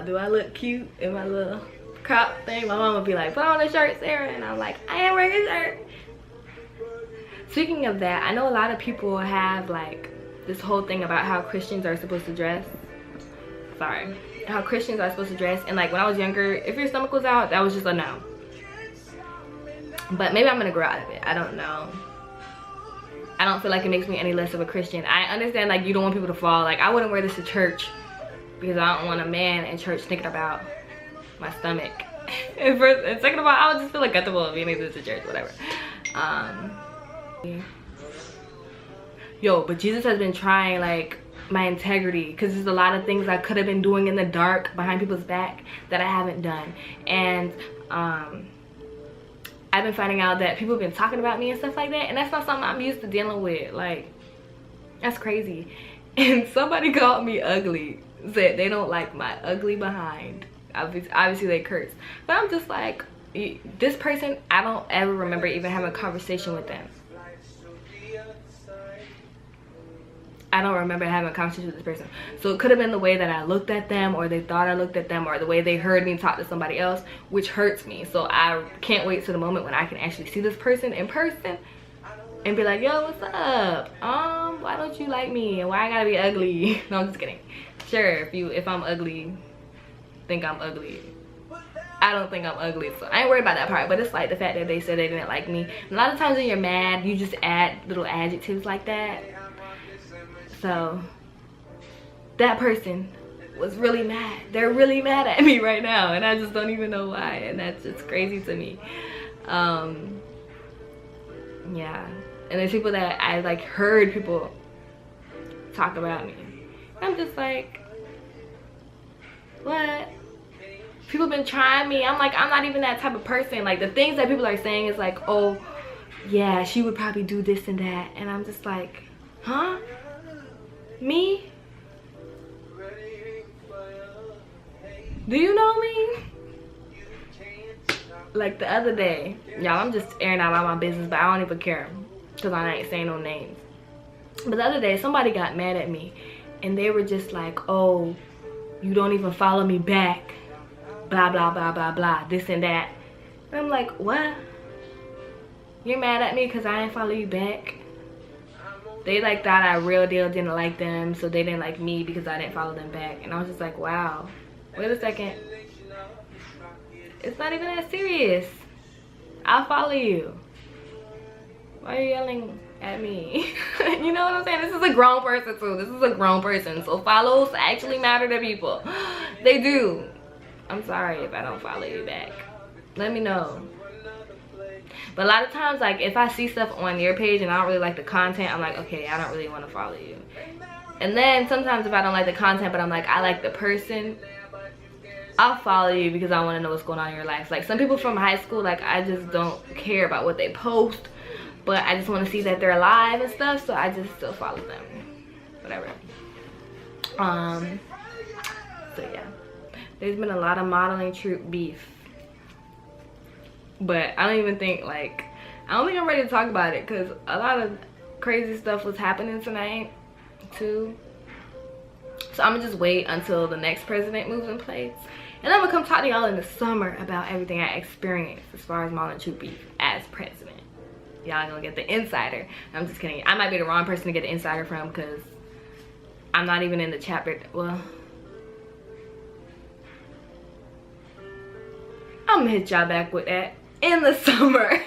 y'all. Do I look cute in my little crop thing? My mom would be like, put on a shirt, Sarah. And I'm like, I am wearing a shirt. Speaking of that, I know a lot of people have like this whole thing about how Christians are supposed to dress. Sorry. How Christians are supposed to dress. And like when I was younger, if your stomach was out, that was just a no. But maybe I'm gonna grow out of it. I don't know. I don't feel like it makes me any less of a Christian. I understand like you don't want people to fall. Like I wouldn't wear this to church because I don't want a man in church thinking about my stomach. And second of all, I would just feel uncomfortable being able to church, whatever. Yo, but Jesus has been trying like my integrity, because there's a lot of things I could have been doing in the dark behind people's back that I haven't done. And I've been finding out that people have been talking about me and stuff like that, and that's not something I'm used to dealing with. Like, that's crazy. And somebody called me ugly, said they don't like my ugly behind. Obviously they curse, but I'm just like, this person, I don't ever remember even having a conversation with them. I don't remember having a conversation with this person. So it could have been the way that I looked at them, or they thought I looked at them, or the way they heard me talk to somebody else, which hurts me. So I can't wait to the moment when I can actually see this person in person and be like, yo, what's up? Why don't you like me? And why I gotta be ugly? No, I'm just kidding. Sure, if I'm ugly, think I'm ugly. I don't think I'm ugly, so I ain't worried about that part. But it's like the fact that they said they didn't like me. And a lot of times when you're mad, you just add little adjectives like that. So that person was really mad. They're really mad at me right now, and I just don't even know why, and that's just crazy to me. Yeah, and there's people that I like heard people talk about me. I'm just like, what? People been trying me. I'm like, I'm not even that type of person. Like the things that people are saying is like, oh yeah, she would probably do this and that, and I'm just like, huh? Me? Do you know me? Like the other day, y'all, I'm just airing out all my business, but I don't even care because I ain't saying no names. But the other day, somebody got mad at me and they were just like, oh, you don't even follow me back, blah blah blah blah blah, this and that. And I'm like, what? You're mad at me because I didn't follow you back? They like thought I real deal didn't like them, so they didn't like me because I didn't follow them back. And I was just like, wow, wait a second. It's not even that serious. I'll follow you. Why are you yelling at me? You know what I'm saying? This is a grown person too. This is a grown person. So follows actually matter to people. They do. I'm sorry if I don't follow you back. Let me know. But a lot of times, like, if I see stuff on your page and I don't really like the content, I'm like, okay, I don't really want to follow you. And then sometimes if I don't like the content, but I'm like, I like the person, I'll follow you because I want to know what's going on in your life. Like, some people from high school, like, I just don't care about what they post, but I just want to see that they're alive and stuff, so I just still follow them. Whatever. So, yeah. There's been a lot of modeling troop beef. But I don't even think, like, I don't think I'm ready to talk about it because a lot of crazy stuff was happening tonight too. So I'm gonna just wait until the next president moves in place, and I'm gonna come talk to y'all in the summer about everything I experienced as far as modeling troop beef as president. Y'all gonna get the insider. I'm just kidding. I might be the wrong person to get the insider from because I'm not even in the chapter. Well, I'm gonna hit y'all back with that in the summer.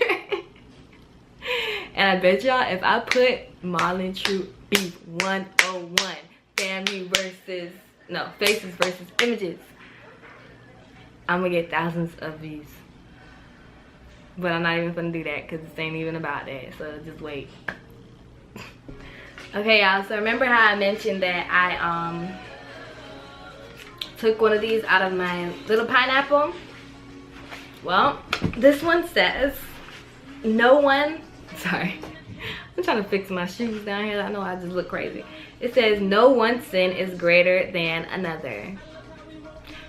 And I bet y'all if I put modeling troop beef 101 family versus faces versus images, I'm gonna get thousands of views. But I'm not even gonna do that because this ain't even about that, so just wait. Okay y'all, so remember how I mentioned that I took one of these out of my little pineapple? Well, this one says, no one, sorry, I'm trying to fix my shoes down here. I know I just look crazy. It says, no one sin is greater than another.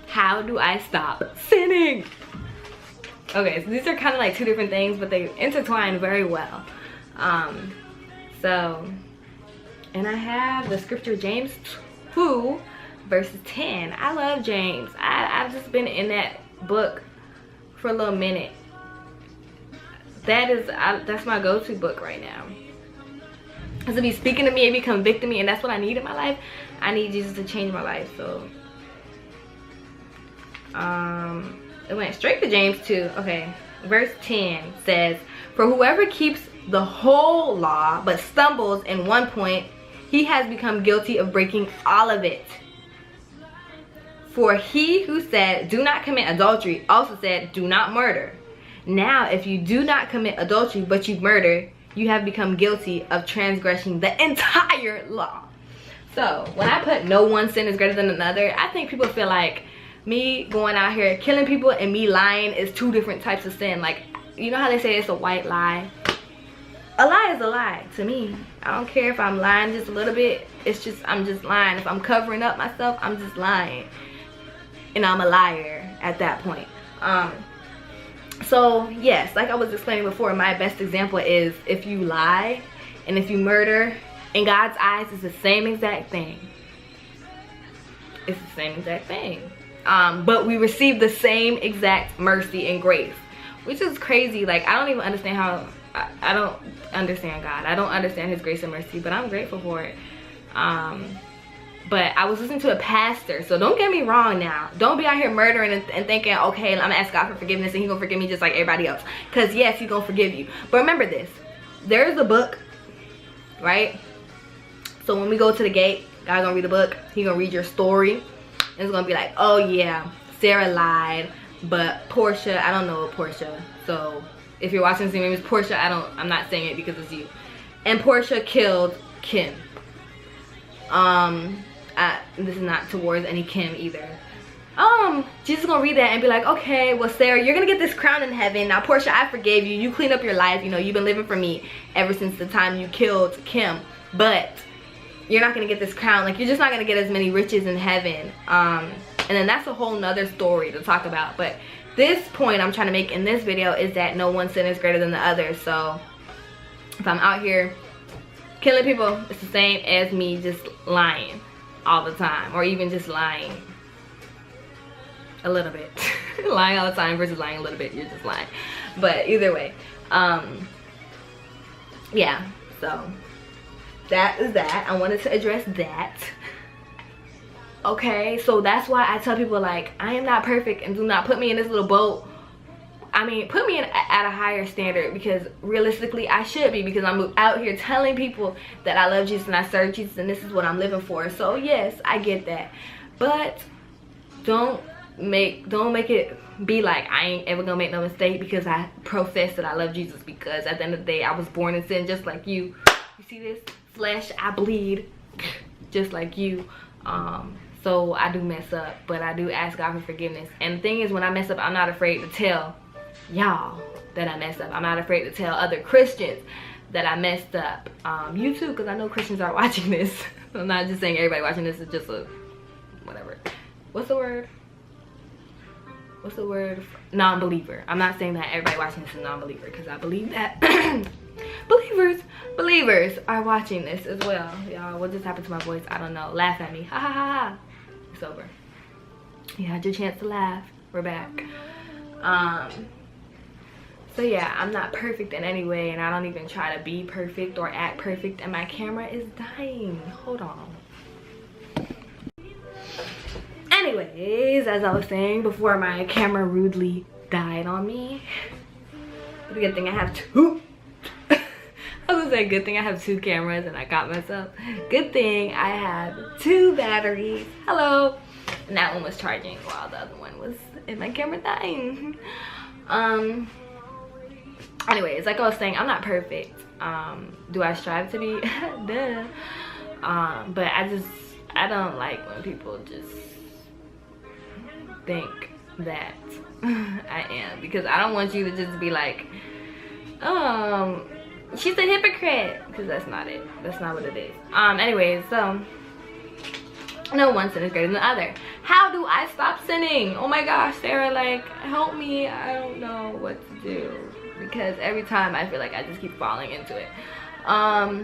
How do I stop sinning? Okay, so these are kind of like two different things, but they intertwine very well. And I have the scripture, James 2, verses 10. I love James. I've just been in that book for a little minute. That's my go-to book right now. Because it be speaking to me, it be convicting me, and that's what I need in my life. I need Jesus to change my life. So it went straight to James 2. Okay, verse 10 says, for whoever keeps the whole law but stumbles in one point, he has become guilty of breaking all of it. For he who said, do not commit adultery, also said, do not murder. Now, if you do not commit adultery, but you murder, you have become guilty of transgressing the entire law. So, when I put no one sin is greater than another, I think people feel like me going out here killing people and me lying is two different types of sin. Like, you know how they say it's a white lie? A lie is a lie to me. I don't care if I'm lying just a little bit. It's just, I'm just lying. If I'm covering up myself, I'm just lying. And I'm a liar at that point. So yes, like I was explaining before, my best example is if you lie and if you murder, in God's eyes it's the same exact thing. It's the same exact thing. But we receive the same exact mercy and grace, which is crazy. Like, I don't even understand how, I don't understand God. I don't understand his grace and mercy, but I'm grateful for it. But I was listening to a pastor, so don't get me wrong now. Don't be out here murdering and thinking, okay, I'm gonna ask God for forgiveness and he's gonna forgive me just like everybody else. Because yes, he's gonna forgive you. But remember this, there's a book, right? So when we go to the gate, God's gonna read the book, he's gonna read your story. And it's gonna be like, oh yeah, Sarah lied, but Portia, I don't know Portia. So if you're watching this, your name is Portia, I'm not saying it because it's you. And Portia killed Kim. This is not towards any Kim either. Jesus is gonna read that and be like, okay, well Sarah, you're gonna get this crown in heaven. Now Portia, I forgave you. You cleaned up your life. You know, you've been living for me ever since the time you killed Kim. But you're not gonna get this crown. Like, you're just not gonna get as many riches in heaven. And then that's a whole nother story to talk about. But this point I'm trying to make in this video is that no one sin is greater than the other. So if I'm out here killing people, it's the same as me just lying all the time, or even just lying a little bit. Lying all the time versus lying a little bit, you're just lying. But either way, yeah, so that is that. I wanted to address that. Okay, so that's why I tell people, like, I am not perfect and do not put me in this little boat. I mean, put me at a higher standard, because realistically I should be, because I'm out here telling people that I love Jesus and I serve Jesus and this is what I'm living for. So yes, I get that, but don't make it be like I ain't ever gonna make no mistake because I profess that I love Jesus, because at the end of the day I was born in sin just like you. You see this flesh, I bleed just like you. So I do mess up, but I do ask God for forgiveness. And the thing is, when I mess up, I'm not afraid to tell y'all that I messed up. I'm not afraid to tell other Christians that I messed up. You too, because I know Christians are watching this. I'm not just saying everybody watching this is just a whatever. What's the word? What's the word? Non-believer. I'm not saying that everybody watching this is non-believer, because I believe that believers are watching this as well. Y'all, what just happened to my voice? I don't know. Laugh at me. Ha ha ha ha. It's over. You had your chance to laugh. We're back. So yeah, I'm not perfect in any way, and I don't even try to be perfect or act perfect, and my camera is dying. Hold on. Anyways, as I was saying before my camera rudely died on me, it's a good thing I have two. I was gonna say, good thing I have two cameras and I got myself. Good thing I have two batteries. Hello. And that one was charging while the other one was in my camera dying. Anyways, like I was saying, I'm not perfect. Do I strive to be? Duh. But I don't like when people just think that I am, because I don't want you to just be like, she's a hypocrite, because that's not it. That's not what it is. Anyways, so no one sin is greater than the other. How do I stop sinning? Oh my gosh, Sarah, like, help me. I don't know what to do, because every time I feel like I just keep falling into it. I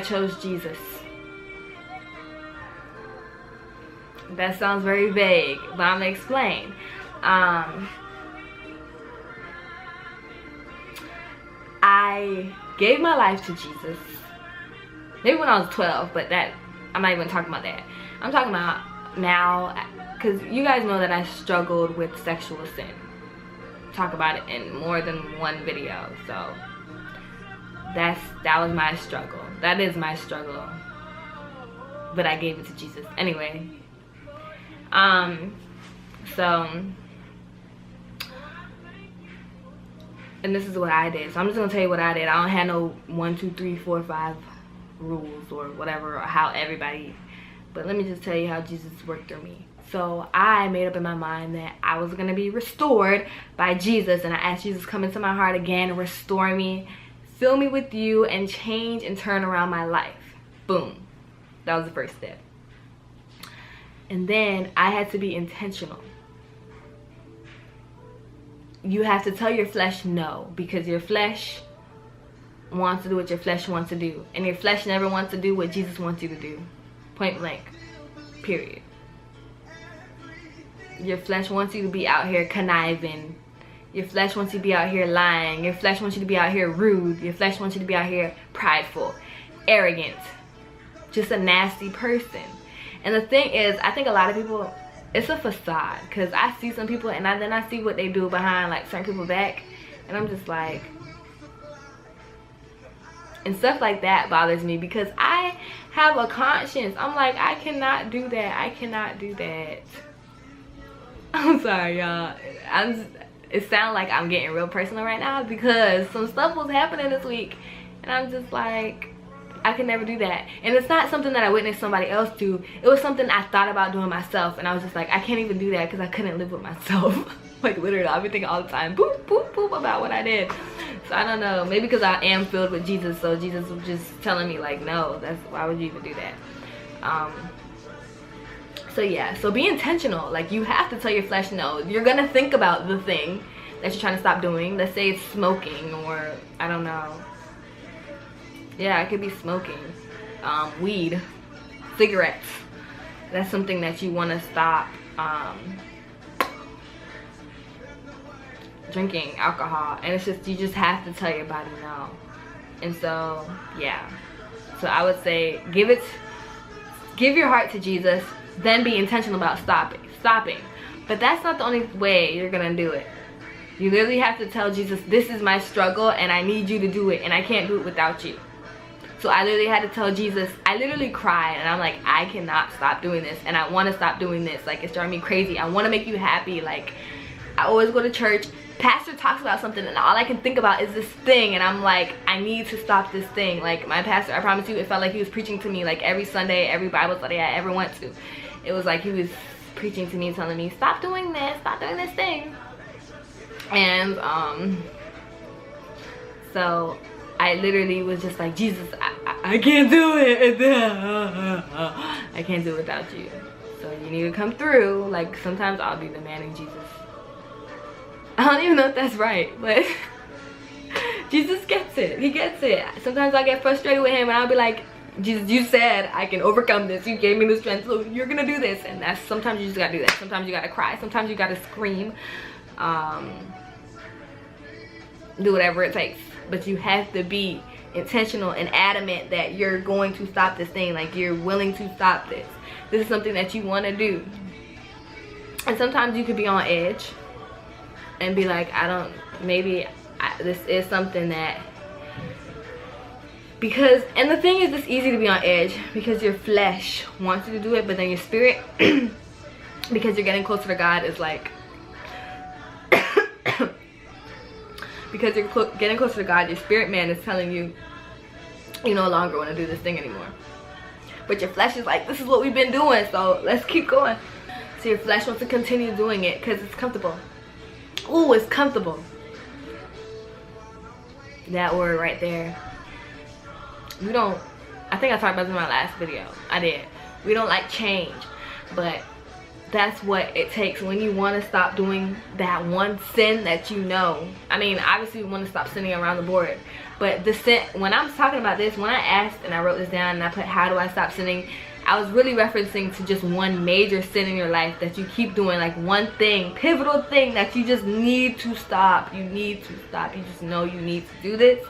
chose Jesus. That sounds very vague, but I'm gonna explain. I gave my life to Jesus. Maybe when I was 12, but I'm not even talking about that. I'm talking about now, because you guys know that I struggled with sexual sin. Talk about it in more than one video, so that was my struggle. That is my struggle, but I gave it to Jesus anyway. So, and this is what I did. So I'm just gonna tell you what I did. I don't have no 1, 2, 3, 4, 5 rules or whatever, or how everybody, but let me just tell you how Jesus worked through me. So I made up in my mind that I was gonna be restored by Jesus, and I asked Jesus, come into my heart again and restore me, fill me with you, and change and turn around my life. Boom. That was the first step. And then I had to be intentional. You have to tell your flesh no, because your flesh wants to do what your flesh wants to do, and your flesh never wants to do what Jesus wants you to do. Point blank. Period. Your flesh wants you to be out here conniving. Your flesh wants you to be out here lying. Your flesh wants you to be out here rude. Your flesh wants you to be out here prideful, arrogant, just a nasty person. And the thing is, I think a lot of people, it's a facade, because I see some people and then I see what they do behind like certain people's back, and I'm just like, and stuff like that bothers me, because I have a conscience. I'm like, I cannot do that. I cannot do that. I'm sorry, y'all. It sounds like I'm getting real personal right now, because some stuff was happening this week, and I'm just like, I could never do that. And it's not something that I witnessed somebody else do. It was something I thought about doing myself, and I was just like, I can't even do that because I couldn't live with myself. Like, literally, I'll be thinking all the time, boop, boop, boop, about what I did. So I don't know, maybe because I am filled with Jesus, so Jesus was just telling me like, no, why would you even do that? So yeah, so be intentional. Like, you have to tell your flesh no. You're gonna think about the thing that you're trying to stop doing. Let's say it's smoking, or I don't know. Yeah, it could be smoking, weed, cigarettes. That's something that you want to stop. Drinking alcohol, and it's just, you just have to tell your body no. And so yeah, so I would say give your heart to Jesus, then be intentional about stopping. But that's not the only way you're gonna do it. You literally have to tell Jesus, this is my struggle and I need you to do it, and I can't do it without you. So I literally had to tell Jesus, I literally cried, and I'm like, I cannot stop doing this, and I want to stop doing this. Like, it's driving me crazy. I want to make you happy. Like, I always go to church, pastor talks about something, and all I can think about is this thing, and I'm like, I need to stop this thing. Like, my pastor, I promise you, it felt like he was preaching to me like every Sunday, every Bible study I ever went to. It was like he was preaching to me, telling me, stop doing this thing. And so I literally was just like, Jesus, I can't do it. I can't do it without you. So you need to come through. Like, sometimes I'll be demanding Jesus. I don't even know if that's right, but Jesus gets it. He gets it. Sometimes I get frustrated with him, and I'll be like, Jesus, you said I can overcome this. You gave me the strength, so you're gonna do this. And that's, sometimes you just gotta do that. Sometimes you gotta cry. Sometimes you gotta scream. Do whatever it takes. But you have to be intentional and adamant that you're going to stop this thing. Like, you're willing to stop this. This is something that you want to do. And sometimes you could be on edge and be like, this is something that, because, and the thing is, it's easy to be on edge because your flesh wants you to do it, but then your spirit, because you're getting closer to God, is like, because you're getting closer to God, your spirit man is telling you, you no longer want to do this thing anymore. But your flesh is like, this is what we've been doing, so let's keep going. So your flesh wants to continue doing it because it's comfortable. Ooh, it's comfortable. That word right there. We don't, I think I talked about this in my last video. I did. We don't like change, but that's what it takes when you want to stop doing that one sin that you know. I mean, obviously we want to stop sinning around the board, but the sin, when I'm talking about this, when I asked and I wrote this down and I put, how do I stop sinning, I was really referencing to just one major sin in your life that you keep doing, like one thing, pivotal thing that you just need to stop. You need to stop. You just know you need to do this.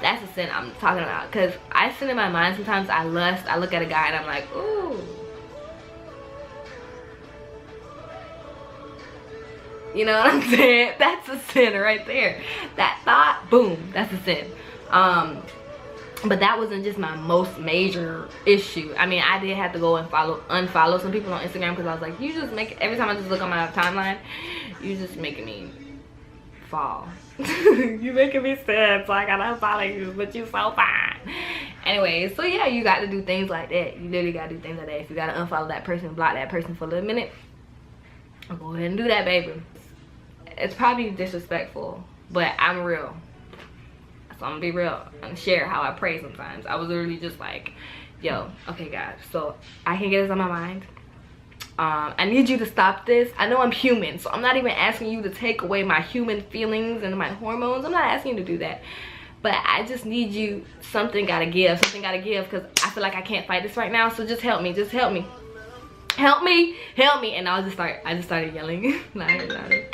That's a sin I'm talking about. Because I sin in my mind sometimes. I lust. I look at a guy and I'm like, ooh. You know what I'm saying? That's a sin right there. That thought, boom, that's a sin. But that wasn't just my most major issue. I mean, I did have to go and unfollow some people on Instagram because I was like, you just make, every time I just look on my timeline, you just making me fall. You making me sad, so I gotta unfollow you, but you so fine. Anyway, so yeah, you got to do things like that. You literally gotta do things like that. If you gotta unfollow that person, block that person for a little minute, I'll go ahead and do that, baby. It's probably disrespectful, but I'm real. So I'm gonna be real and share how I pray sometimes. I was literally just like, yo, okay God, so I can get this on my mind. I need you to stop this. I know I'm human, so I'm not even asking you to take away my human feelings and my hormones. I'm not asking you to do that. But I just need you, something gotta give, because I feel like I can't fight this right now. So just help me, help me. And I just started yelling. Louder.